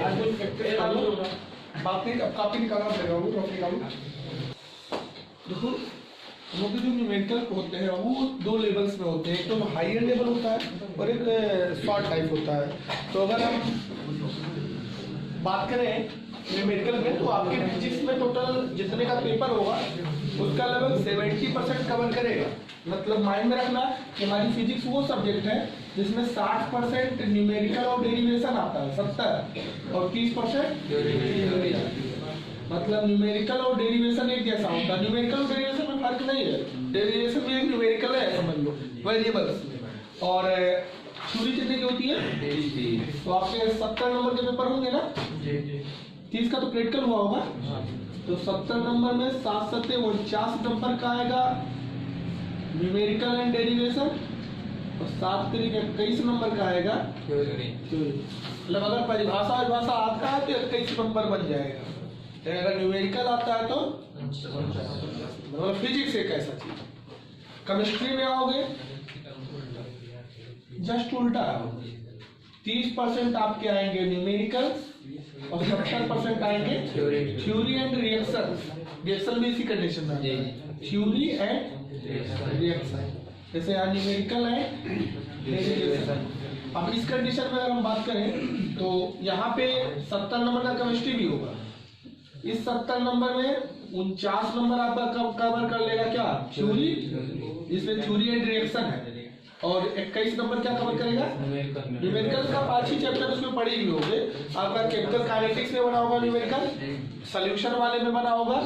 आज वो प्रैक्टिस कर लो। बाकी अब कॉपी निकालना पड़ेगा, वो कॉपी निकालो। देखो वो जो न्यूमेरिकल होते हैं वो दो लेवल्स में होते हैं, एक तो हायर लेवल होता है और एक शॉर्ट टाइप होता है। तो अगर हम बात करें न्यूमेरिकल में, तो आपके फिजिक्स में टोटल जितने का पेपर होगा उसका लगभग 70% कवर करेगा। मतलब माइंड में रखना कि हमारी फिजिक्स वो सब्जेक्ट है जिसमें 60% न्यूमेरिकल और डेरिवेशन आता है, 70 और 30% मतलब न्यूमेरिकल और डेरिवेशन एक जैसा होता है। न्यूमेरिकल और डेरिवेशन में फर्क नहीं है, डेरिवेशन भी एक न्यूमेरिकल है समझ लो, वेरिएबल्स। और थ्योरी कितने की होती है? तो आपके 70 नंबर के पेपर होंगे ना, 30 का तो प्रैक्टिकल हुआ होगा। तो 70 नंबर में 7 7 49 नंबर का आएगा न्यूमेरिकल एंड डेरिवेशन, और 7 3 21 नंबर का आएगा थ्योरी। मतलब अगर परिभाषा आता है तो 21 नंबर बन जाएगा, अगर न्यूमेरिकल आता है तो मतलब फिजिक्स एक ऐसा चीज। केमिस्ट्री में आओगे जस्ट उल्टा, 30% आपके आएंगे न्यूमेरिकल और 70% आएंगे थ्योरी एंड रिएक्शन। रिएक्शन भी इसी कंडीशन में, थ्योरी एंड रिएक्शन। जैसे यहाँ न्यूमेरिकल है, अब इस कंडीशन में अगर हम बात करें तो यहाँ पे 70 नंबर का केमिस्ट्री भी होगा। इस 70 नंबर में 49 नंबर आपका कवर कर लेगा क्या? थ्योरी, इसमें थ्योरी एंड रिएक्शन है। और 21 नंबर क्या कवर करेगा? न्यूमेरिकल का 5 ही चैप्टर उसमें पढ़े ही होंगे। आपका केमिकल काइनेटिक्स में बना होगा न्यूमेरिकल, सॉल्यूशन वाले में बना होगा,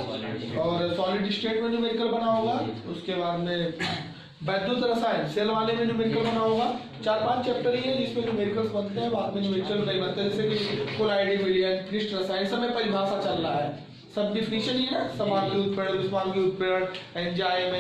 और सॉलिड स्टेट में न्यूमेरिकल बना होगा। उसके बाद में वैद्युत रसायन सेल वाले में न्यूमेरिकल बना होगा। 4-5 चैप्टर ही है जिसमें न्यूमेरिकल्स बनते हैं, बाद में न्यूमेरिकल नहीं बनते। जैसे कि कोलाइड, विलियन, क्रिस्ट रसायन, सब में परिभाषा चल रहा है, सब डिफिनीशन ही है ना। समांगी उत्प्रेरण, विस्मांगी उत्प्रेरण, एंजाइम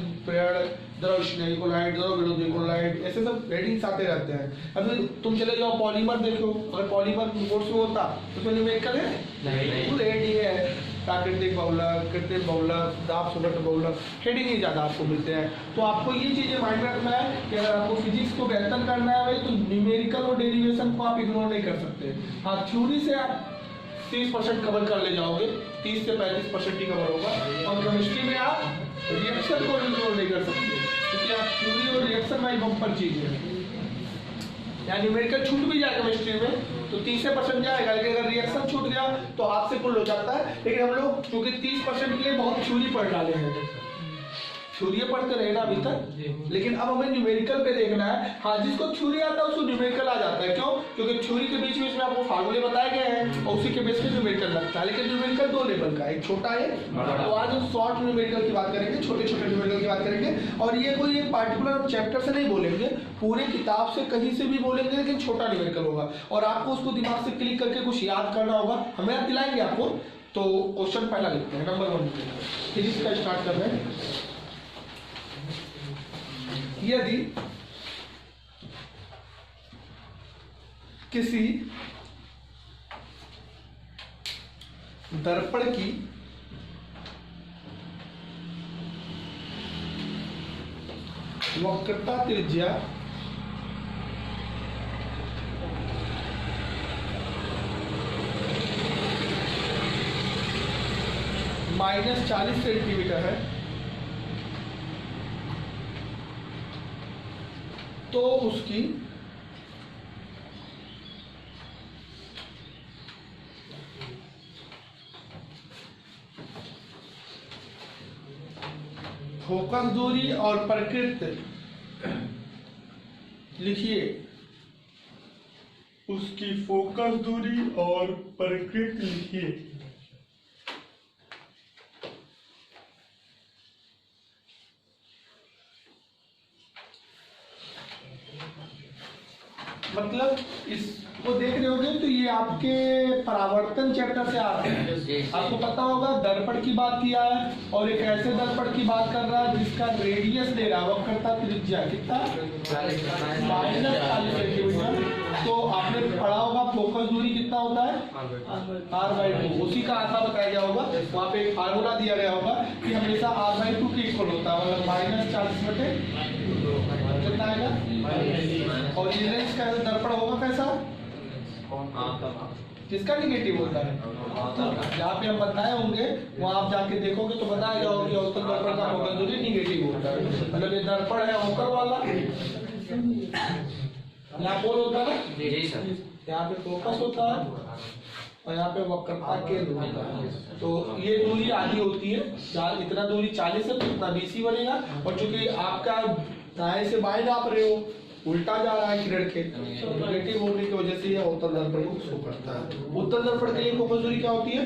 उत्प्रेरण, द्रवश्रेणी कोलाइड, द्रव विरोधी कोलाइड, ऐसे सब हेडिंग्स आते रहते हैं। अभी तुम चले जाओ पॉलीमर देखो, अगर पॉलीमर कोर्स में होता तो उसमें न्यूमेरिकल है नहीं, रेड ही है। प्राकृतिक बहुलक, कृत्रिम बहुलक, दाब सुलट बहुलक, हेडिंग ही ज्यादा आपको मिलते हैं। तो आपको ये चीजें माइंड में रखना है कि अगर आपको फिजिक्स को बेहतर करना है भाई, तो न्यूमेरिकल और डेरिवेशन को आप इग्नोर नहीं कर सकते। हाँ, थ्योरी से आप 30% कवर कर ले जाओगे, 30 से 35% ही कवर होगा। और केमिस्ट्री में आप रिएक्शन को इग्नोर नहीं कर सकते, क्योंकि आप थ्योरी और रिएक्शन में बम्पर चीज है। यानी न्यूमेरिकल छूट भी जाए केमिस्ट्री में तो 30% जाएगा, लेकिन अगर रिएक्शन छूट गया तो हाथ से पुल हो जाता है। लेकिन हम लोग क्योंकि 30% के लिए बहुत थ्योरी पढ़ डाले हैं, थ्योरी पढ़ते रहे ना अभी तक, लेकिन अब हमें न्यूमेरिकल पे देखना है। हाँ, जिसको थ्योरी आता है उसको न्यूमेरिकल आ जाता है। क्यों? क्योंकि थ्योरी के बीच में आपको फार्मूले बताए गए हैं और उसी के बेस पे न्यूमेरिकल लगता है। लेकिन न्यूमेरिकल 2 लेवल का है, एक छोटा है। तो आज हम शॉर्ट न्यूमेरिकल की बात करेंगे, छोटे छोटे न्यूमेरिकल की बात करेंगे। और ये कोई एक पार्टिकुलर चैप्टर से नहीं बोलेंगे, पूरे किताब से कहीं से भी बोलेंगे, लेकिन छोटा न्यूमेरिकल होगा। और आपको उसको दिमाग से क्लिक करके कुछ याद करना होगा, हम याद दिलाएंगे आपको। तो क्वेश्चन पहला लिखते हैं, नंबर 1 फिजिक्स का स्टार्ट कर रहे हैं। यदि किसी दर्पण की वक्रता त्रिज्या -40 सेंटीमीटर है, तो उसकी फोकस दूरी और प्रकृति लिखिए, उसकी फोकस दूरी और प्रकृति लिखिए। मतलब इसको देख रहे होंगे तो ये आपके परावर्तन चैप्टर से आ रहा है। आपको पता होगा दर्पण की बात किया है और एक ऐसे दर्पण की बात कर रहा है जिसका रेडियस दे रहा है, वक्रता त्रिज्या कितना -40 सेंटीमीटर। तो आपने पढ़ा होगा फोकस दूरी कितना होता है r/2, उसी का आधा बताया गया होगा। वहाँ पे एक फार्मूला दिया गया होगा कि हमेशा r/2 के इक्वल होता है, मतलब -40/2 कितना आएगा। और ये लेंस का दर्पण होगा कैसा, किसका निगेटिव होता है? जहाँ पे हम बताए होंगे वहाँ आप जाके देखोगे तो बताया जाओ कि अवतल दर्पण का फोकस दूरी निगेटिव होता है। मतलब ये दर्पण है अवतल वाला, यहाँ पोल होता है, यहाँ पे फोकस होता है और यहाँ पे वक्रता केंद्र होता है। तो ये दूरी आधी होती है, इतना दूरी 40 है तो इतना BC बनेगा। और चूंकि आपका दाएं से बाएं नाप रहे हो, उल्टा जा रहा है किरण के, नेगेटिव होने की वजह से ये अवतल दर्पण को शो करता है। उत्तल दर्पण के लिए फोकस दूरी क्या होती है?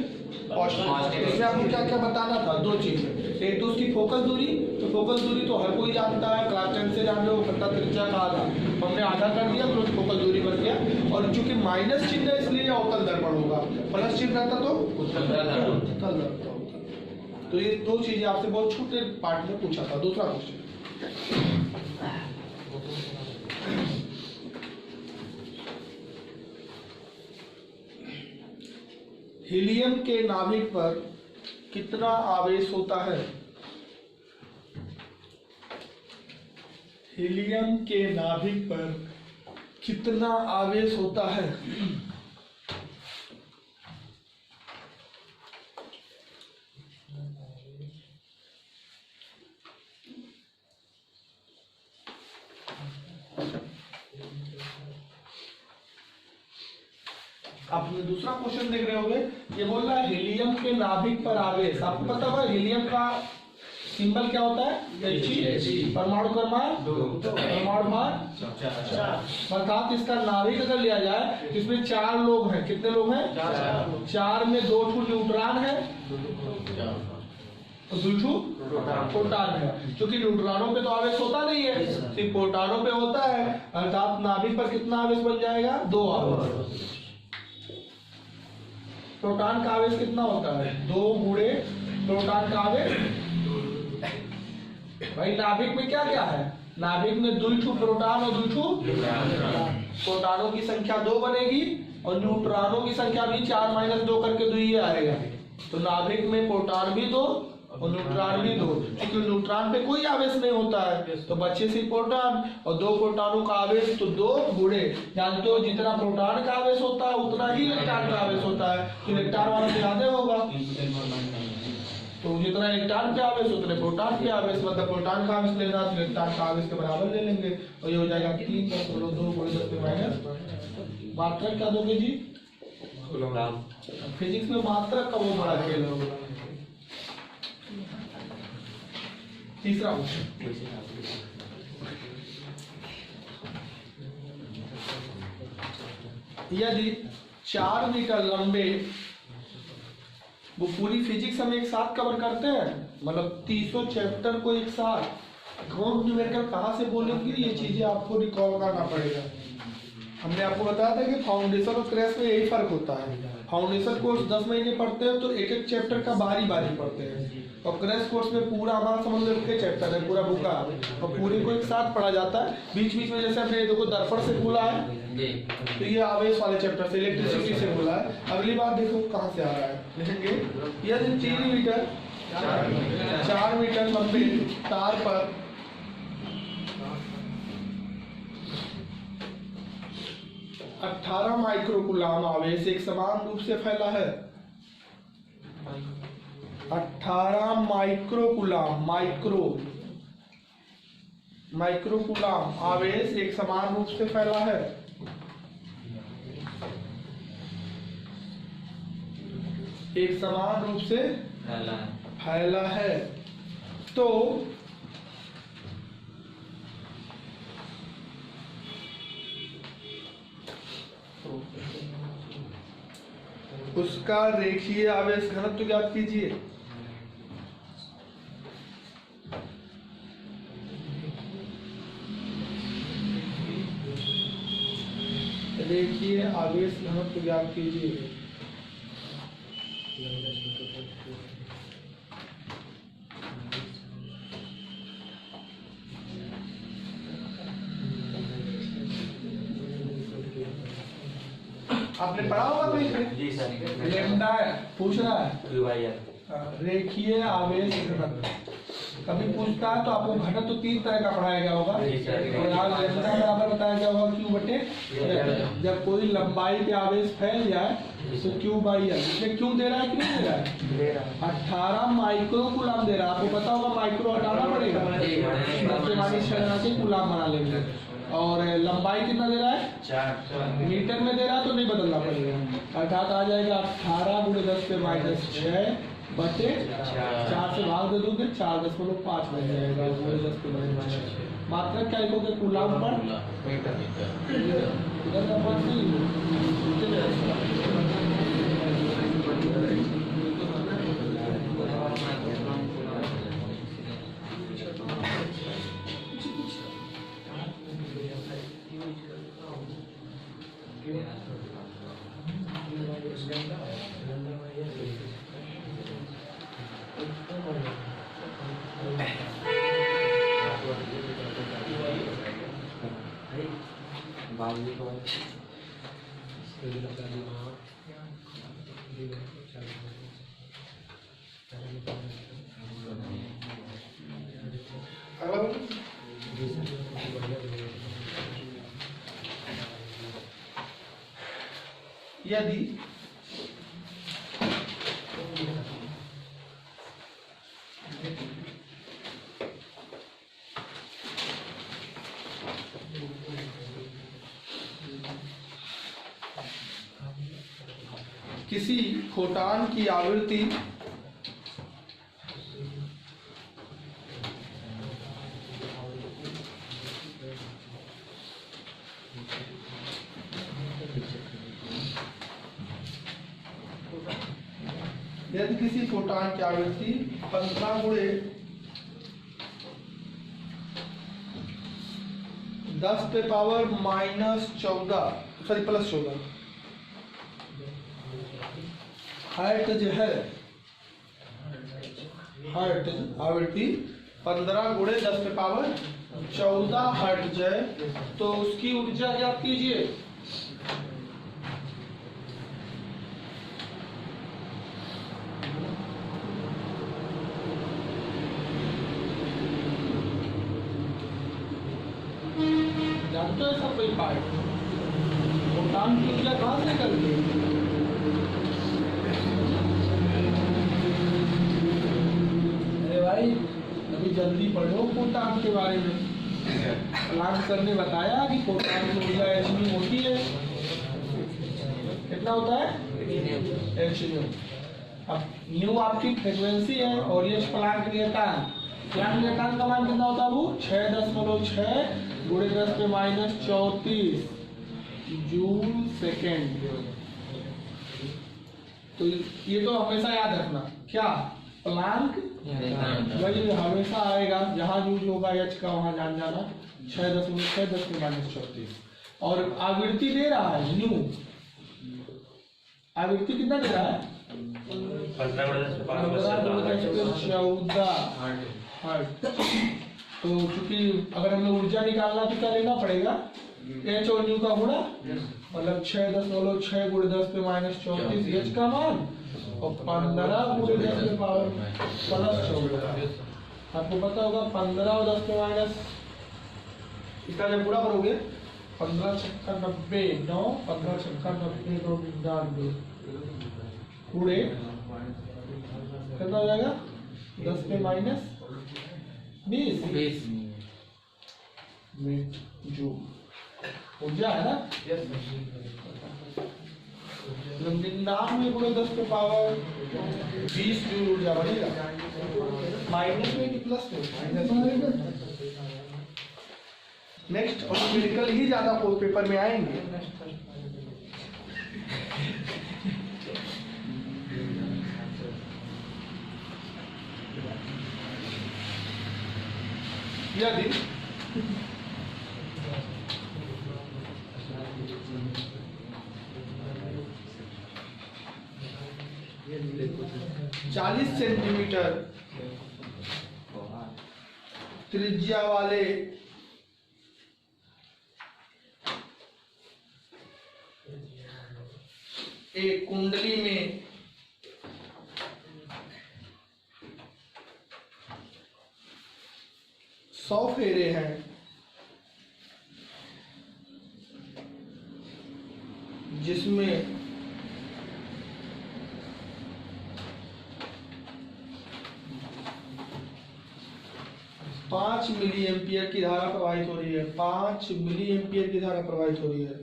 पॉजिटिव। इसमें आपको क्या क्या बताना था? दो चीजें, एक तो उसकी फोकस दूरी, तो फोकस दूरी तो हर कोई जानता है, क्लास 10 से जान लो, वक्रता त्रिज्या का आधा, हमने आधा कर दिया तो फोकस दूरी बन गया। और चूंकि माइनस चिन्ह है इसलिए अवतल दर्पण होगा, प्लस चिन्ह रहता तो उत्तल दर्पण होता। तो ये दो चीजें आपसे बहुत छोटे पार्ट में पूछा था। दूसरा क्वेश्चन, हीलियम के नाभिक पर कितना आवेश होता है? हीलियम के नाभिक पर कितना आवेश होता है? आप दूसरा क्वेश्चन देख रहे होंगे, ये बोल रहा है हीलियम के नाभिक पर आवेश। आपको पता होगा हीलियम का सिंबल क्या होता है? He। परमाणु क्रमांक 2, परमाणु भार 4। अर्थात इसका नाभिक अगर लिया जाए तो इसमें 4 लोग हैं। कितने लोग हैं? 4 में 2 न्यूट्रॉन है और 2 प्रोटॉन है। क्योंकि न्यूट्रॉनों पे तो आवेश होता नहीं है, सिर्फ प्रोटॉनों पे होता है। अर्थात नाभिक पर कितना आवेश बन जाएगा? 2 आवेश। प्रोटॉन का आवेश कितना होता है? 2 गुणे प्रोटॉन का आवेश। भाई नाभिक में क्या क्या है? नाभिक में 2 प्रोटॉन और 2 प्रोटॉनों की संख्या 2 बनेगी और न्यूट्रॉनों की संख्या भी 4 - 2 करके 2 ही आएगा। तो नाभिक में प्रोटॉन भी 2 और न्यूट्रॉन भी 2। क्योंकि न्यूट्रॉन पे कोई आवेश नहीं होता है तो बचे सिर्फ प्रोटॉन और 2 प्रोटॉनों का आवेश। तो 2 गुणे, जानते हो जितना प्रोटॉन का आवेश होता है उतना ही इलेक्ट्रॉन का आवेश होता है। तो इलेक्ट्रॉन वाला तो ज्यादा होगा, तो जितना इलेक्ट्रॉन पे आवेश उतने प्रोटॉन पे आवेश। मतलब प्रोटॉन का आवेश लेना तो इलेक्ट्रॉन का आवेश के बराबर ले लेंगे और ये हो जाएगा 3 × 2 × 10⁻। मात्रक क्या दोगे जी? फिजिक्स में मात्रक का बहुत बड़ा खेल होगा। तीसरा क्वेश्चन, यदि 4 मीटर लंबे, वो पूरी फिजिक्स हम एक साथ कवर करते हैं, मतलब 300 चैप्टर को एक साथ ग्राउंड न्यूमेरिकल कहाँ से बोलेंगे, ये चीजें आपको रिकॉल करना पड़ेगा। हमने आपको बताया था कि फाउंडेशन और क्रैश में यही फर्क होता है। फाउंडेशन कोर्स 10 महीने पढ़ते हैं तो एक एक चैप्टर का बारी बारी पढ़ते हैं, और क्रैश कोर्स में पूरा हमारा समझ लो के चैप्टर है, पूरा बुका और पूरे को एक साथ पढ़ा जाता है। बीच बीच में जैसे हमने देखो दर्पण से बोला है तो ये आवेश वाले चैप्टर से, इलेक्ट्रिसिटी से बोला है। अगली बार देखो कहाँ से आ रहा है, लिखेंगे यदि 4 मीटर लंबे तार पर 18 माइक्रोकूलाम आवेश एक समान रूप से फैला है। 18 माइक्रोकूलाम, माइक्रोकूलाम आवेश एक समान रूप से फैला है। एक समान रूप से फैला है। तो उसका रेखीय आवेश घनत्व ज्ञात कीजिए। रेखीय आवेश घनत्व ज्ञात कीजिए। आपने पढ़ा होगा तो जी सर, लैम्डा पूछ रहा है रेखीय आवेश घनत्व। कभी पूछता है तो आपको घटक तो 3 तरह का पढ़ाया गया होगा, और यहाँ लैम्डा बराबर बताया गया होगा Q बटे, जब कोई लंबाई पे आवेश फैल जाए तो Q बाई एल। इसमें क्यों दे रहा है कि नहीं दे रहा है? 18 माइक्रो कूलम दे रहा है। आपको पता होगा माइक्रो हटाना पड़ेगा, 10⁻⁶ कूलम बना लेंगे। और लंबाई कितना दे रहा है? 4 मीटर में दे रहा है तो नहीं बदलना पड़ेगा, अर्थात आ जाएगा 18 × 10⁻⁶ बटे 4 से भाग दे दोगे 4.5 बन जाएगा। 10⁻⁻ मात्रा क्या लिखोगे? कूलम पर यदि किसी फोटॉन की आवृत्ति यदि किसी फोटॉन की आवृत्ति 15 × 10⁻⁻14 हर्ट्ज है, हर्ट्ज आवृत्ति 15 × 10⁻14 हर्ट्ज है, तो उसकी ऊर्जा ज्ञात कीजिए। जानते हो सब कोई पार्ट फोटॉन की ऊर्जा कहाँ से निकलती है? भाई अभी जल्दी पढ़ो फोटॉन के बारे में। प्लांक सर ने बताया कि फोटॉन की ऊर्जा hν होती है। कितना होता है? hν। अब न्यू आपकी फ्रीक्वेंसी है और ये प्लांक नियतांक, प्लांक नियतांक का मान कितना होता है? वो 6.6 × 10⁻⁻34 जूल सेकेंड। तो ये तो हमेशा याद रखना, क्या प्लांक वही हमेशा आएगा, जहां यूज होगा h का वहां जान जाना 6.6 10⁻⁻34। और आवृत्ति दे रहा है न्यू, आवृत्ति कितना दे रहा है? 15 हर्ट्ज। तो चूंकि अगर हमें ऊर्जा निकालना तो क्या लेना पड़ेगा? h और न्यू का गुणा, मतलब 6.6 × 10⁻⁻34 h का मान और 15 × 10⁻+14। आपको पता होगा 15 और 10⁻, इसका जब पूरा करोगे 15 छक्का 90 9 15 छक्का 90 2 99 पूरे कितना हो जाएगा? 10⁻20 जूल ऊर्जा है ना। 99 × 10⁻20 जूल ऊर्जा बनेगा। माइनस में कि प्लस में? नेक्स्ट और मेडिकल ही ज्यादा पेपर में आएंगे। यदि चालीस सेंटीमीटर त्रिज्या वाले एक कुंडली में 100 फेरे हैं, जिसमें 5 मिली एम्पियर की धारा प्रवाहित हो रही है, 5 मिली एम्पियर की धारा प्रवाहित हो रही है।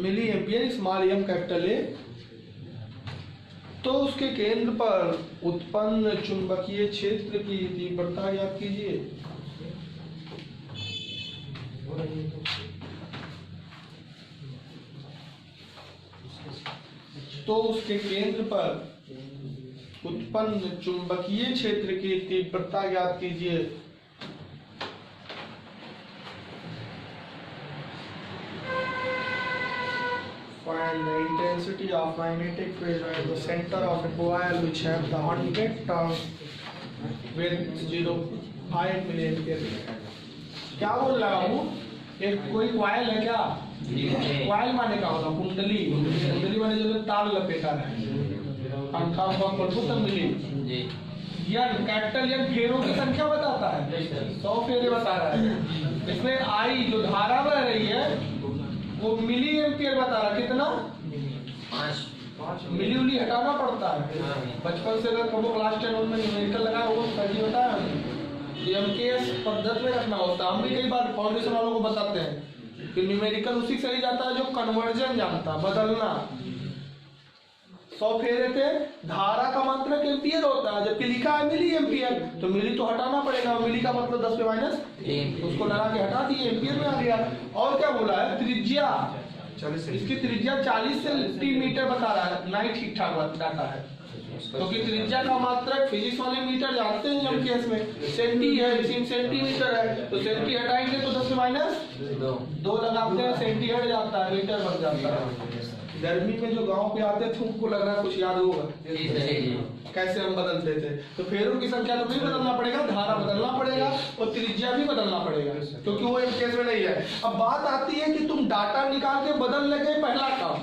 Milliampere small M capital A. तो उसके केंद्र पर उत्पन्न चुंबकीय क्षेत्र की तीव्रता याद कीजिए। तो उसके केंद्र पर उत्पन्न चुंबकीय क्षेत्र की तीव्रता याद कीजिए। Find the intensity of magnetic field at the center of a coil which have the 100 turns with 0.5 milliampere। क्या बोल रहा हूँ? एक कोई कॉइल है क्या? कॉइल माने का होगा कुंडली। कुंडली माने जो तार लपेटा है, पंखा पर मिली। यह कैपिटल एन फेरों की संख्या बताता है, 100 फेरे बता रहा है। इसमें आई जो धारा बह रही है वो मिली एम्पियर बता रहा है। कितना? 5 मिली उली हटाना पड़ता है। बचपन से अगर कबो क्लास 10 में न्यूमेरिकल लगा होगा सर जी बताया एमकेएस पद्धति में रखना होता है। हम भी कई बार फाउंडेशन वालों को बताते हैं कि न्यूमेरिकल उसी से ही जाता है जो कन्वर्जन जानता, बदलना। 100 फेरे थे, धारा का मात्रक एम्पियर होता है, जबकि लिखा है मिली एम्पियर, तो मिली तो हटाना पड़ेगा। मिली का मतलब 10 पे माइनस, उसको लगा के हटा दिए, एम्पियर में आ गया। और क्या बोला है? त्रिज्या, इसकी त्रिज्या 40 सेंटीमीटर बता रहा है। नहीं, ठीक ठाक डाटा है, क्योंकि त्रिज्या का मात्रक फिजिक्स वाले मीटर जानते हैं हम केस में सेंटी है, सेंटीमीटर है, तो सेंटी हटाएंगे तो 10 माइनस 2 लगाते हैं, सेंटी हट जाता है, मीटर बन जाता है। गर्मी में जो गांव पे आते थे उनको लग रहा है कुछ याद होगा कैसे हम बदलते थे। तो फेरों की संख्या तो नहीं बदलना पड़ेगा, धारा बदलना पड़ेगा और त्रिज्या भी बदलना पड़ेगा, क्योंकि वो एक केस में नहीं है। अब बात आती है कि तुम डाटा निकाल के बदल लगे, पहला काम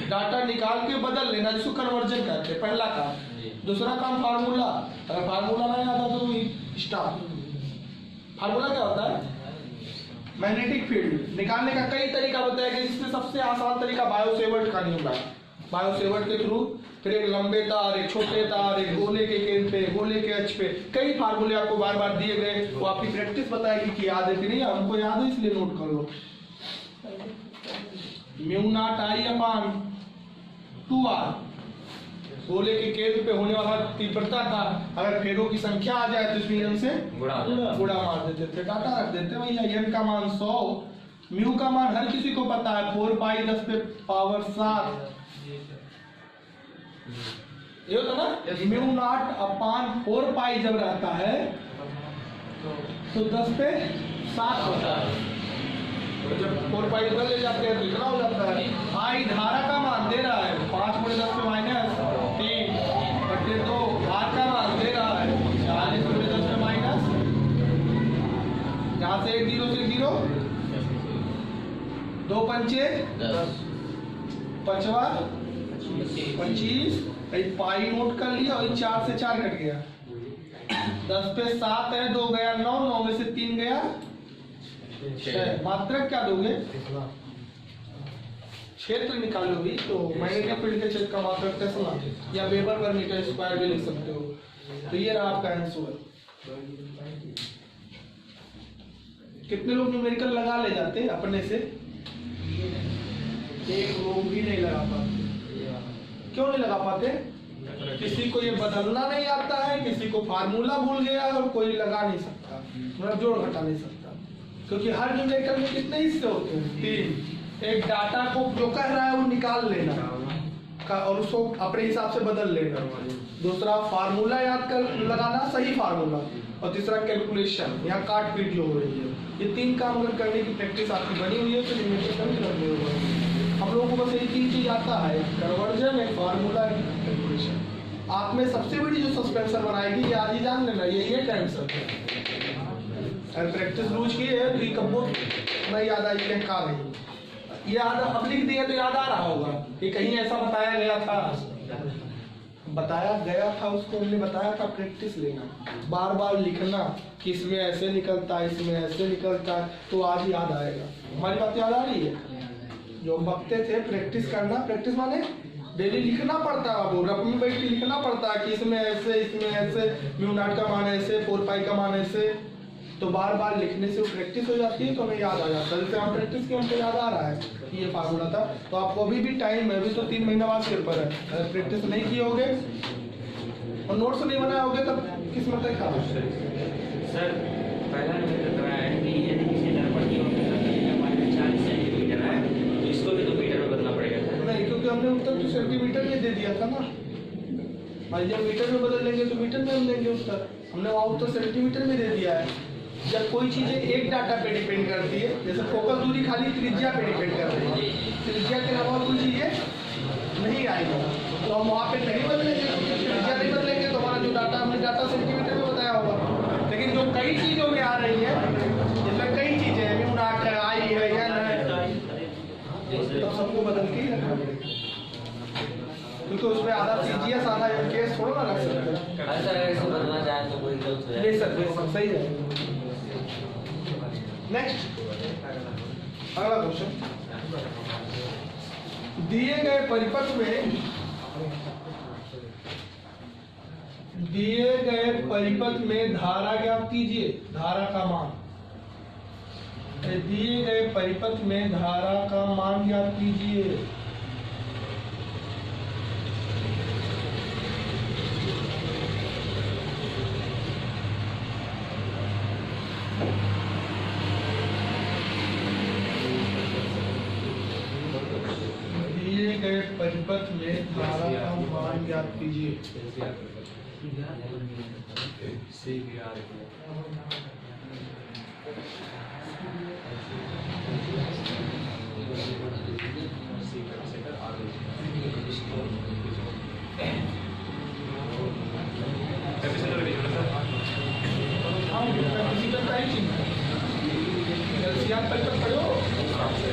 डाटा निकाल के बदल लेना, जिसको कन्वर्जन कहते हैं, पहला काम। दूसरा काम फार्मूला, अगर फार्मूला नहीं आता तो स्टार। फार्मूला क्या होता है? मैग्नेटिक फील्ड निकालने का कई तरीका बताया गया, जिसमें सबसे आसान तरीका बायोसेवर्ट का नियम है। बायोसेवर्ट के थ्रू फिर एक लंबे तार, एक छोटे तार, एक गोले के केंद्र पे, गोले के अक्ष पे, कई फार्मूले आपको बार बार दिए गए। वो आपकी प्रैक्टिस बताएगी कि याद है कि नहीं। हमको याद है इसलिए नोट कर लो। Mu not I upon 2r गोले के केंद्र पे होने वाला तीव्रता था। अगर फेरों की संख्या आ जाए तो इसमें n से गुणा मार देते थे, डाटा रख देते भैया। n का मान 100, म्यू का मान हर किसी को पता है 4 पाई 10 पे पावर 7। ये होता ना, म्यू नॉट अपान 4 पाई जब रहता है तो 10 पे 7 होता है। जब 4 पाई उधर ले जाते हैं तो इतना हो जाता है। आई धारा का मान दे रहा है 5 × 10 पे माइनस 3/2। आर का मान दे रहा है 40 × 10 पे माइनस, यहाँ से 1 0 से 0, 2 पंचे 10, 5 25। पाई नोट कर लिया और 4 से 4 कट गया। 10 पे 7 है, 2 गया 9, 9 में से 3 गया 6। मात्रक क्या दोगे? क्षेत्र निकालोगे तो मैग्नेटिक फील्ड के क्षेत्र का मात्रक टेस्ला या वेबर पर मीटर स्क्वायर भी लिख सकते हो। तो ये रहा आपका आंसर। कितने लोग न्यूमेरिकल लगा ले जाते हैं अपने से? एक लोग भी नहीं लगा पाते। क्यों नहीं लगा पाते? किसी को ये बदलना नहीं आता है, किसी को फार्मूला भूल गया और कोई लगा नहीं सकता, मतलब जोड़ घटा नहीं सकता। क्योंकि हर न्यूमेरिकल में कितने हिस्से होते हैं? 3। एक डाटा को जो कह रहा है वो निकाल लेना और उसको अपने हिसाब से बदल लेना। दूसरा फार्मूला याद कर लगाना, सही फार्मूला। और तीसरा कैलकुलेशन, यहाँ काट पीट जो हो रही है। ये 3 काम अगर करने की प्रैक्टिस आपकी बनी हुई है तो न्यूमेरिकल भी करने होगा। हम लोगों को बस यही 3 चीज आता है, कन्वर्जन, एक फार्मूला, एक कैलकुलेशन। आप में सबसे बड़ी जो सस्पेंशन बनाएगी ये आज ही जान लेना, ये टेंशन है। अगर प्रैक्टिस रोज की है तो ये कब्बो नहीं याद आई क्या का नहीं याद, अब लिख दिया तो याद आ रहा होगा कि कहीं ऐसा बताया गया था। बताया गया था, उसको हमने बताया था प्रैक्टिस लेना, बार बार लिखना कि इसमें ऐसे निकलता है, इसमें ऐसे निकलता है, तो आज याद आएगा। हमारी बात याद आ रही है? जो हम बकते थे प्रैक्टिस करना, प्रैक्टिस माने डेली लिखना पड़ता है, वो रफ में बैठ के लिखना पड़ता है कि इसमें ऐसे, इसमें ऐसे, म्यू नॉट का मान ऐसे, 4 पाई का मान ऐसे। तो बार बार लिखने से वो प्रैक्टिस हो जाती है, तो हमें याद आ जाता है। जैसे हम प्रैक्टिस किए, हमको याद आ रहा है कि ये फार्मूला था। तो आपको अभी भी टाइम है, अभी तो 3 महीना बाद पेपर है। अगर प्रैक्टिस नहीं किए होगे और नोट्स नहीं बनाए होगे तब किस्मत है खराब। सर पहला नंबर तो है कि यदि किसी तरह पट्टी में 40 सेंटीमीटर है तो इसको भी तो मीटर में बदलना पड़ेगा। नहीं, क्योंकि हमने उत्तर तो सेंटीमीटर में दे दिया था ना, और जब मीटर में बदल लेंगे तो मीटर में हम लेंगे उत्तर। हमने वहाँ उत्तर सेंटीमीटर में दे दिया है। जब कोई चीज़ें एक डाटा पे डिपेंड करती है, जैसे फोकल दूरी खाली त्रिज्या पे डिपेंड कर रही है, त्रिज्या के अलावा कोई चीज़ें नहीं आएगी, तो हम वहाँ पे नहीं बदलेंगे। त्रिज्या नहीं बदलेंगे तो हमारा जो डाटा, हमने डाटा सेंटीमीटर में बताया होगा। लेकिन जो कई चीज़ों में आ रही है, जिसमें कई चीज़ें हैं, म्यू नॉट है, आई है, एन है, तब सबको बदल के ही रखना पड़ेगा, क्योंकि उसमें आधा सीजीएस आधा एमकेएस थोड़ा ना रख सकते हैं। अगर ऐसे बदलना चाहे तो कोई गलत हो जाए। ले सकते, सही है। नेक्स्ट अगला क्वेश्चन, दिए गए परिपथ में, दिए गए परिपथ में धारा ज्ञात कीजिए, धारा का मान। दिए गए परिपथ में धारा का मान ज्ञात कीजिए। दिए गए परिपथ में धारा का मान ज्ञात कीजिए।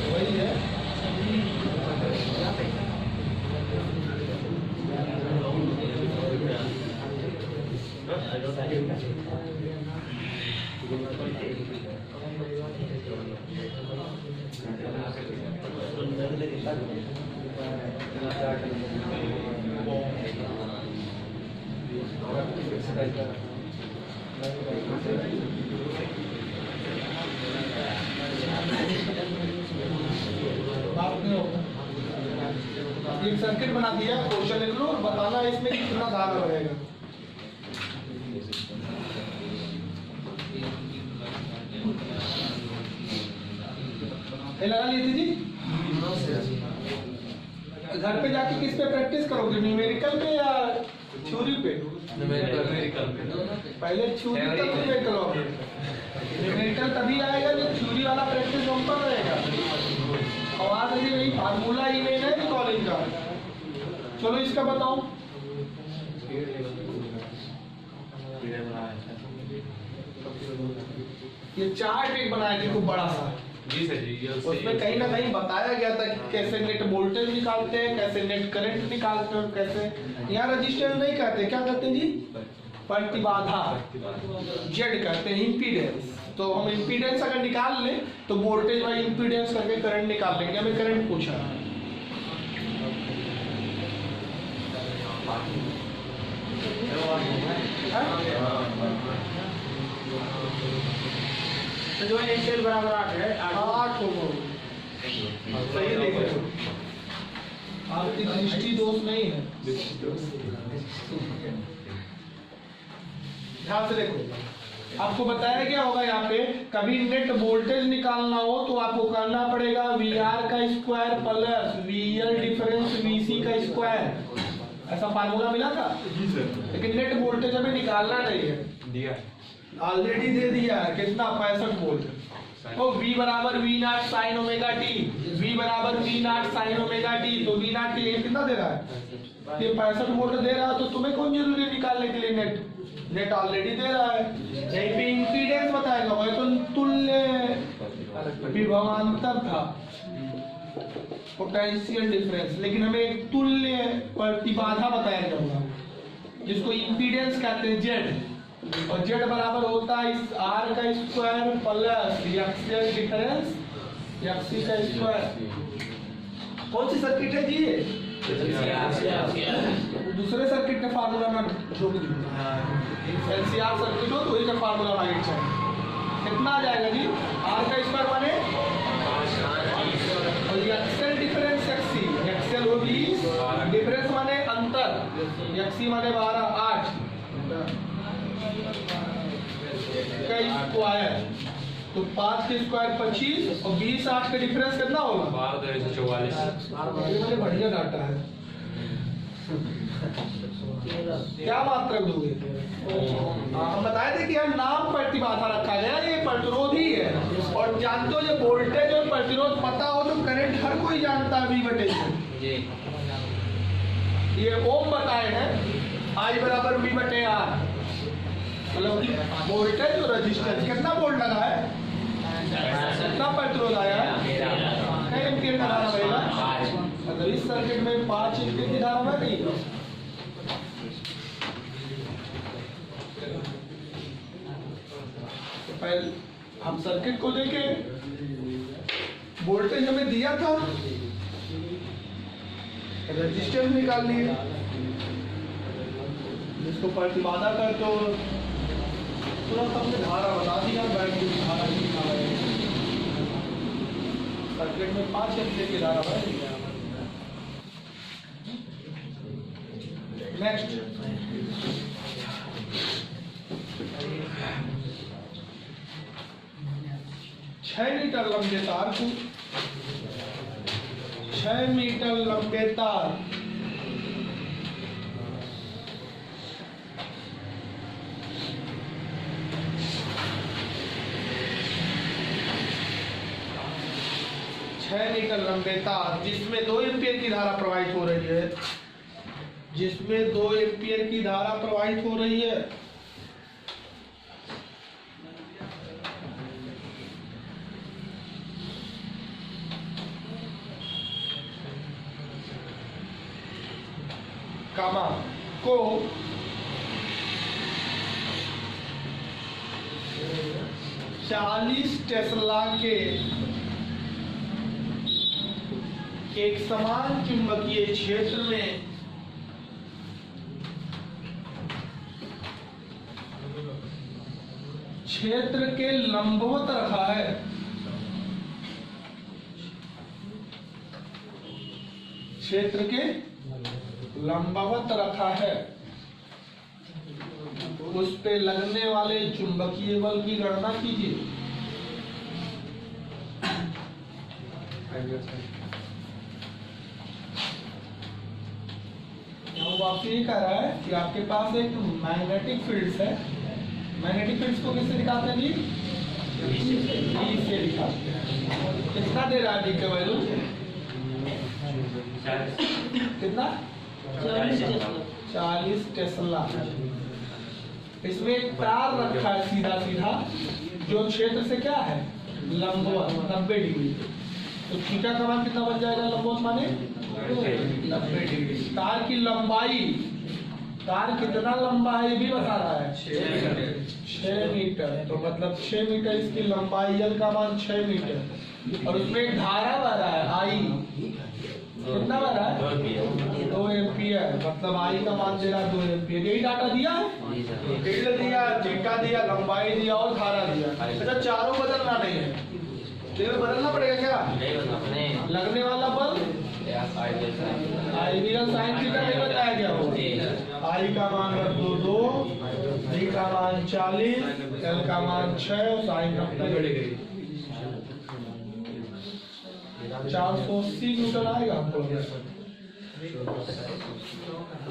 वही है। एक सर्किट बना दिया, क्वेश्चन लिख लो और बताना इसमें कितना धारा रहेगा। लगा ली थी जी। घर पे जाके किस पे प्रैक्टिस करोगे, न्यूमेरिकल पे या थ्योरी पे? न्यूमेरिकल पे। पहले थ्योरी तब न्यूमेरिकल करोगे, न्यूमेरिकल तभी आएगा जब थ्योरी वाला प्रैक्टिस हम पर रहेगा। और आज यही फार्मूला ही नहीं है कॉलेज का। चलो इसका बताओ। ये चार्ट एक बनाया थे खूब बड़ा सा जी सर जी, उसमें कहीं ना कहीं बताया गया था कि कैसे नेट वोल्टेज निकालते हैं, कैसे नेट करंट निकालते हैं, कैसे। यहाँ रजिस्टेंस नहीं कहते, क्या कहते हैं जी? प्रतिबाधा, जेड कहते हैं, इम्पीडेंस। तो हम इम्पीडेंस अगर निकाल लें तो वोल्टेज बाई इम्पीडेंस करके करंट निकाल लेंगे। हमें करंट पूछा जो एक्सेल बराबर 8 है, 8 होगा। सही देख रहे हो, आपकी दृष्टि दोष नहीं है। ध्यान से देखो, आपको बताया गया होगा यहाँ पे कभी नेट वोल्टेज निकालना हो तो आपको करना पड़ेगा VR का square plus VL difference VC का स्क्वायर। ऐसा फार्मूला मिला था जी सर। लेकिन नेट वोल्टेज हमें निकालना नहीं है, दिया ऑलरेडी दे दिया है। कितना? 65 वोल्ट। तो V बराबर V not sine omega T, V बराबर V not sine omega T. तो V नॉट के लिए कितना दे रहा है? ये 65 वोल्ट दे रहा है। तो तुम्हें कौन जरूरी है निकालने के लिए? नेट, नेट ऑलरेडी दे रहा है। यहीं पे इंपीडेंस बताएगा, वह तो तुल्य विभवांतर था, पोटेंशियल डिफरेंस। लेकिन हमें एक तुल्य प्रतिबाधा बताया जाएगा। जिसको इम्पीडेंस कहते हैं जेड, और जेड बराबर होता है इस आर का स्क्वायर प्लस एक्सियल डिफरेंस एक्सी का स्क्वायर। कौन सी सर्किट है जी ये? दूसरे सर्किट का फार्मूला में जो भी एलसीआर सर्किट हो तो इसका फार्मूला आगे चाहिए। कितना आ जाएगा जी? आर का स्क्वायर माने और एक्सियल डिफरेंस एक्सी, एक्सियल हो 20, डिफरेंस माने अंतर, एक्सी माने 12, 8 का स्क्वायर, तो 5 के स्क्वायर 25 और 20 8 का डिफरेंस कितना होगा? 12 बढ़िया डाटा है। क्या मात्रक दोगे? हम बताए थे कि यह नाम प्रतिबाधा रखा गया, ये प्रतिरोधी है, और जानते हो ये वोल्टेज और प्रतिरोध पता हो तो करंट हर कोई जानता है V बटे से। ये ओम बताए हैं I बराबर V बटे R, मतलब वोल्टेज और रेजिस्टेंस कितना वोल्ट लगा है, कितना प्रतिरोध आया है, कितने एम्पीयर का धारा बहेगा। अगर इस सर्किट में 5 एम्पीयर की धारा बह रही है, पहले हम सर्किट को लेके वोल्टेज हमें दिया था, रेजिस्टेंस निकाल लिए, जिसको प्रतिबाधा कर तो तुरंत हमने धारा बता दिया, बैटरी की धारा कितना है। सर्किट में 5 एम्पीयर की धारा है। नेक्स्ट 6 मीटर लंबे तार को 6 मीटर लंबे तार मीटर लंबे तार जिसमें 2 एम्पीयर की धारा प्रवाहित हो रही है, जिसमें 2 एम्पीयर की धारा प्रवाहित हो रही है, कामा को 40 टेस्ला के एक समान चुंबकीय क्षेत्र में क्षेत्र के लंबवत रखा है, क्षेत्र के लंबवत रखा है, उस पे लगने वाले चुंबकीय बल की गणना कीजिए। आपसे ये कह रहा है कि आपके पास एक मैग्नेटिक फील्ड है, मैग्नेटिक फील्ड को किससे दिखाते हैं जी? ई से दिखाते हैं। कितना दे रहा है डी का वैल्यू? कितना? 40 टेस्ला। इसमें एक तार रखा है सीधा सीधा, जो क्षेत्र से क्या है लंबवत 90 डिग्री, तो थीटा का मान कितना बन जाएगा लंबवत माने 90 डिग्री। तार की लंबाई, तार कितना लंबा है ये भी बता रहा है 6 मीटर, तो मतलब 6 मीटर इसकी लंबाई, एल का मान 6 मीटर, और उसमें एक धारा बह रहा है आई, कितना बह रहा है 2 एम्पियर, मतलब आई का मान दे रहा है 2 एम्पियर। यही डाटा दिया है, एल दिया, थीटा दिया, लंबाई दिया और धारा दिया। अच्छा चारों बदलना नहीं है, तो बदलना पड़ेगा क्या? लगने वाला बल आइडियल साइन थीटा नहीं बताया गया हो, आई का मान रख दो 2, डी का मान 40, एल का मान 6, साइन 90, 480 न्यूटन आएगा आपको।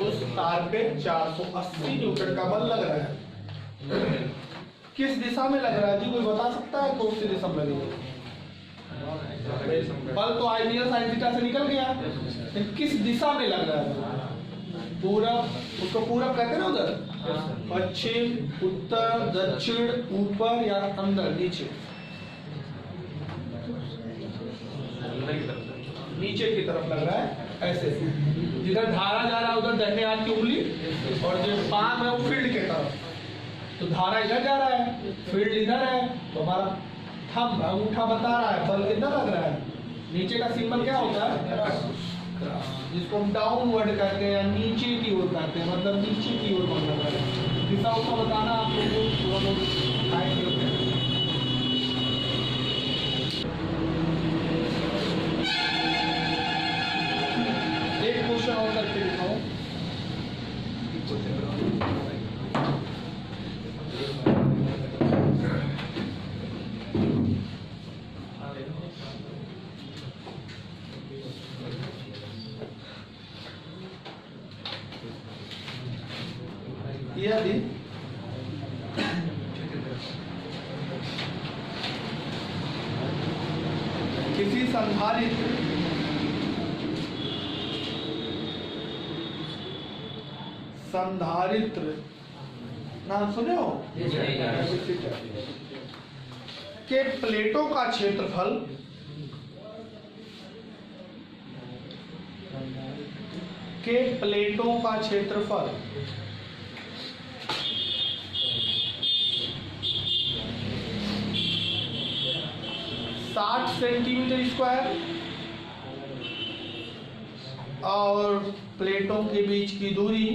उस तार पे 480 न्यूटन का बल लग रहा है। किस दिशा में लग रहा है जी, कोई बता सकता है कौन सी दिशा में लगेगा? बल तो आइडियल साइन थीटा से निकल गया, लेकिन किस दिशा में लग रहा है? पूरब, उसको पूरब कहते हैं ना, उधर पश्चिम, उत्तर, दक्षिण, ऊपर या अंदर, नीचे, नीचे की तरफ लग रहा है। ऐसे जिधर धारा जा रहा है उधर दाहिने हाथ की उंगली, और जो पाम है वो फील्ड के तरफ। तो धारा इधर जा रहा है, फील्ड इधर है, तो हमारा थंब अंगूठा बता रहा है बल कितना लग रहा है। नीचे का सिंबल क्या होता है, जिसको हम डाउनवर्ड कहते हैं या नीचे की ओर कहते हैं, मतलब नीचे की ओर बल लग रहा है। दिशा उसका बताना आप लोगों को थोड़ा बहुत आएंगे होते हैं। एक क्वेश्चन और करके दिखाओ। यदि किसी संधारित्र नाम सुने हो के प्लेटों का क्षेत्रफल प्लेटों का क्षेत्रफल 60 सेंटीमीटर स्क्वायर और प्लेटों के बीच की दूरी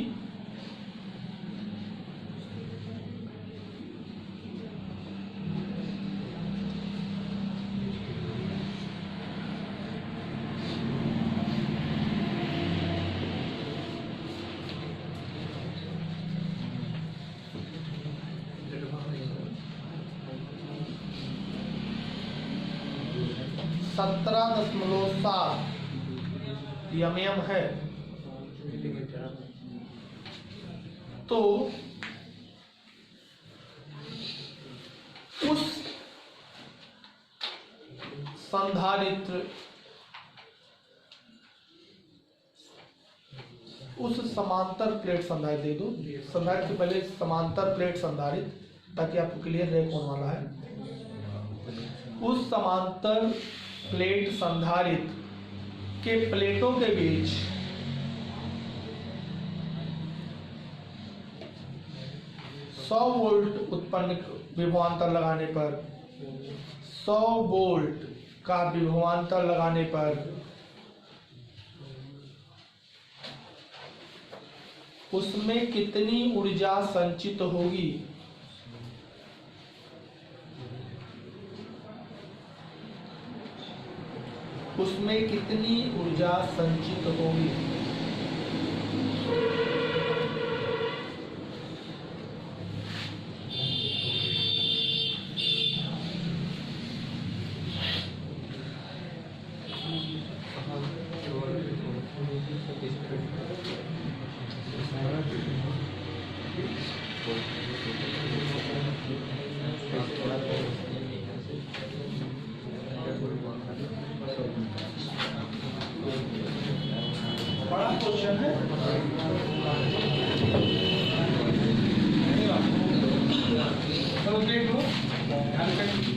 17.7 mm है। तो उस संधारित्र उस समांतर प्लेट संधारित्र दे दो, संधारित्र के पहले समांतर प्लेट संधारित्र, ताकि आपको क्लियर रहे कौन वाला है। उस समांतर प्लेट संधारित्र के प्लेटों के बीच 100 वोल्ट उत्पन्न विभवांतर लगाने पर 100 वोल्ट का विभवांतर लगाने पर उसमें कितनी ऊर्जा संचित होगी? उसमें कितनी ऊर्जा संचित होगी? बड़ा क्वेश्चन है। चलो देख लो,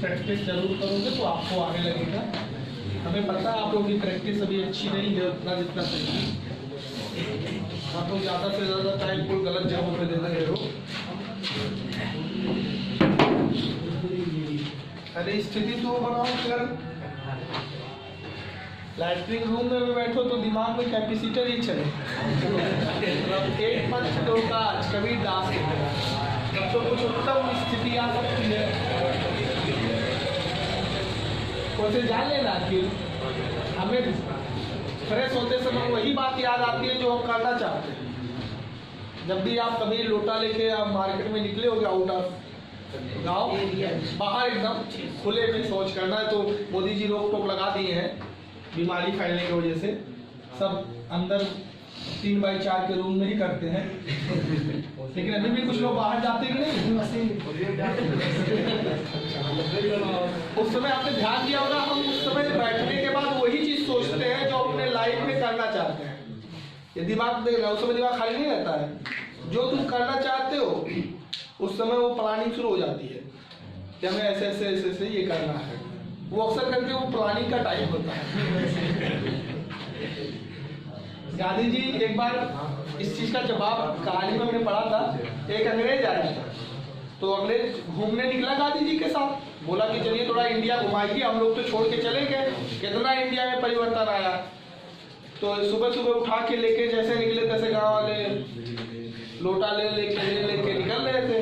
प्रैक्टिस जरूर करोगे तो आपको आगे लगेगा। हमें पता है आप लोगों की प्रैक्टिस अभी अच्छी नहीं है उतना जितना चाहिए। आप लोग ज़्यादा से ज़्यादा टाइम कोई गलत जगहों पे देते रहे हो। अरे स्थिति तो बनाओ, अगर लैट्रिन रूम में भी बैठो तो दिमाग में कैपेसिटर ही चले। एक पंच दो काज कभी दास की तरह, तब तो कुछ उत्तम स्थिति आ सकती है। उसे जान लेना कि हमें फ्रेश होते समय वही बात याद आती है जो हम करना चाहते हैं। जब भी आप कभी लोटा लेके आप मार्केट में निकले होगे आउट ऑफ गाँव, बाहर एकदम खुले में शौच करना है, तो मोदी जी रोक टोक लगा दिए हैं बीमारी फैलने की वजह से। सब अंदर 3x4 के रूम में ही करते हैं। लेकिन अभी भी कुछ लोग बाहर जाते हैं कि नहीं? उस समय आपने ध्यान दिया होगा, हम उस समय बैठने के बाद वही चीज सोचते हैं जो अपने लाइफ में करना चाहते हैं। ये दिमाग देख रहा है, उस समय दिमाग खाली नहीं रहता है। जो तुम करना चाहते हो उस समय वो प्लानिंग शुरू हो जाती है कि हमें ऐसे ऐसे ऐसे ऐसे ये करना है। वो अक्सर करके वो प्लानिंग का टाइम होता है। गांधी जी एक बार इस चीज का जवाब कहानी में मैंने पढ़ा था। एक अंग्रेज आया था, तो अंग्रेज घूमने निकला गांधी जी के साथ, बोला कि चलिए थोड़ा इंडिया घुमाइए, हम लोग तो छोड़ के चले गए, कितना इंडिया में परिवर्तन आया। तो सुबह सुबह उठा के लेके जैसे निकले तैसे गांव वाले लोटा लेके निकल रहे थे।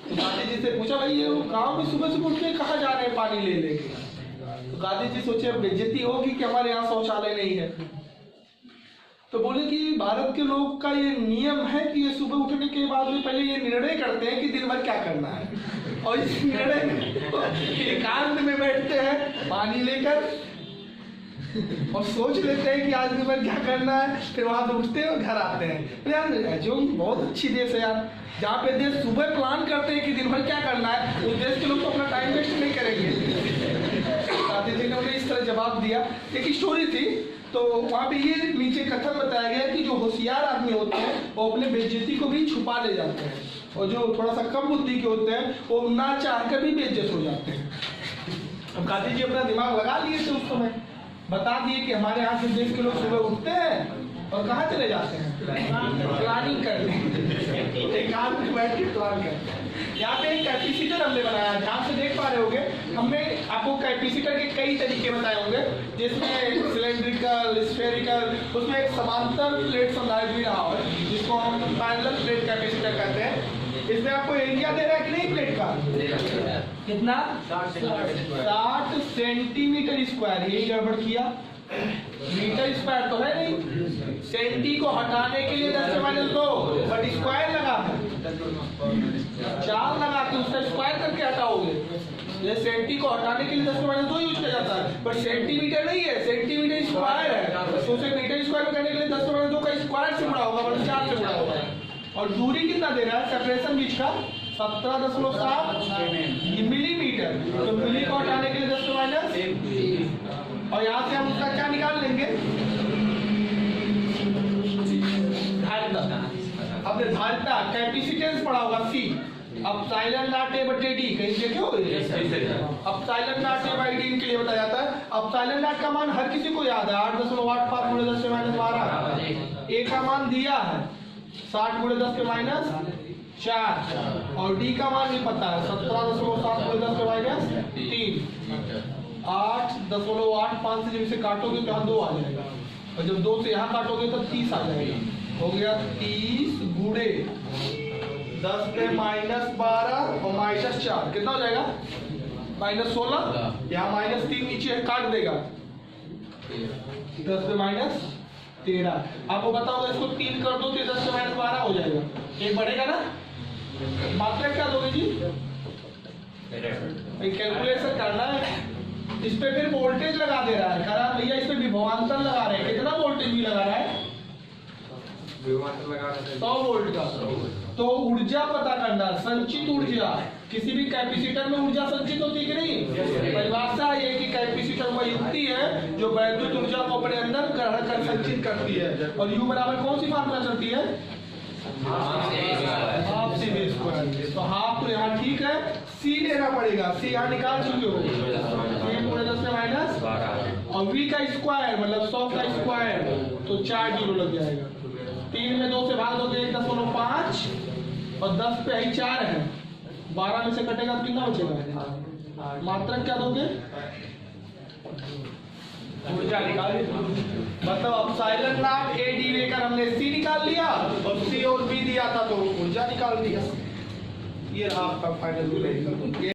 तो गांधी जी से पूछा, भाई ये गांव में सुबह सुबह उठ के कहाँ जा रहे हैं पानी ले लेके? तो गांधी जी सोचे बेइज्जती होगी कि हमारे यहाँ शौचालय नहीं है। तो बोले कि भारत के लोग का ये नियम है कि ये सुबह उठने के बाद में पहले ये निर्णय करते हैं कि दिन भर क्या करना है, और इस निर्णय में एकांत में बैठते हैं पानी लेकर और सोच लेते हैं कि आज दिन भर क्या करना है, फिर वहां से उठते हैं और घर आते हैं। तो यार जो बहुत अच्छी देश है यार, जहाँ पे देश सुबह प्लान करते हैं कि दिन भर क्या करना है, उस देश के लोग तो अपना टाइम वेस्ट नहीं करेंगे। गांधी जी ने उन्हें इस तरह जवाब दिया। एक स्टोरी थी, तो वहाँ पे ये नीचे कथन बताया गया कि जो होशियार आदमी होते हैं वो अपने बेइज्जती को भी छुपा ले जाते हैं, और जो थोड़ा सा कम बुद्धि के होते हैं वो ना चाह कर भी बेइज्जत हो जाते हैं। अब गांधी जी अपना दिमाग लगा लिए थे उस समय, बता दिए कि हमारे यहाँ के देश के लोग सुबह उठते हैं और कहाँ चले जाते हैं, प्लानिंग करने, एकांत में बैठ के प्लान करते हैं। यहाँ पे एक कैपेसिटर हमने बनाया, ध्यान से देख पा रहे होंगे, हमने आपको कैपेसिटर के कई तरीके बताए होंगे, जिसमें सिलेंड्रिकल, स्फेरिकल, उसमें एक समांतर प्लेट समझाया भी रहा है जिसको हम पैरेलल प्लेट कैपेसिटर कहते हैं। इसमें आपको एरिया दे रहा है कि नहीं प्लेट का, कितना 60 सेंटीमीटर स्क्वायर, यही गड़बड़ किया, मीटर स्क्वायर तो है नहीं, सेंटी को हटाने के लिए 10⁻², बट स्क्वायर लगा है, 4 लगा के उसका स्क्वायर करके हटाओगे। ये सेंटी को हटाने के लिए 10⁻² यूज किया जाता है, बट सेंटीमीटर नहीं है, सेंटीमीटर स्क्वायर है, तो उसे मीटर स्क्वायर में करने के लिए 10⁻² का स्क्वायर से बड़ा होगा, बट 4 से बड़ा होगा। और दूरी कितना दे रहा है सेपरेशन बीच का, 17.7 मिलीमीटर, तो मिली को हटाने के लिए 10⁻, और यहाँ से हम उसका क्या निकाल लेंगे, धारिता। अब धारिता कैपेसिटेंस पड़ा होगा C, अब साइलेंट नॉट A बटे D, कहीं देखे हो? अब silent not A by D के लिए बताया जाता है। अब साइलेंट नॉट का मान हर किसी को याद है, 8.85 × 10⁻12। A का मान दिया है 60 × 10⁻⁴, और D का मान भी पता है 17.7 × 10⁻3। 8.85 से जब इसे काटोगे तो यहाँ 2 आ जाएगा, और जब 2 से यहाँ काटोगे तो 30 आ जाएगा। हो गया 30 गुणे 10 पे -12 और -4, कितना हो जाएगा -16। यहाँ -3 नीचे काट देगा, 10 पे -13। आपको बताओ इसको 3 कर दो तो 10 से -12 हो जाएगा, एक बढ़ेगा ना। मात्रा क्या दोगे जी, कैलकुलेशन करना है। इस पे फिर वोल्टेज लगा दे रहा है, कह रहा भैया इस पे विभवांतर लगा रहे हैं, कितना वोल्टेज भी लगा रहा है, 100 वोल्ट का। तो ऊर्जा पता करना, संचित ऊर्जा, किसी भी कैपेसिटर में ऊर्जा संचित होती है कि नहीं। परिभाषा ये कि कैपेसिटर वह युक्ति है जो वैद्युत ऊर्जा को अपने अंदर ग्रहण कर संचित करती है, और U बराबर कौन सी मात्रा चलती है, हाफ C² तो हाफ तो यहाँ ठीक है, C लेना पड़ेगा, C यहाँ निकाल चुके हो, 3 × 10⁻12, और V का स्क्वायर मतलब 100 का स्क्वायर, तो 4 जीरो लग जाएगा। 3 में 2 से भाग दोगे 1.5, और 10 पे ही 4 है, 12 में से कटेगा तो कितना बचेगा, मात्रा क्या दोगे, ऊर्जा निकाल। मतलब अब साइलेंट नॉट A D लेकर हमने C निकाल लिया, और C और B दिया था तो ऊर्जा निकाल दिया। ये रहा आपका फाइनल।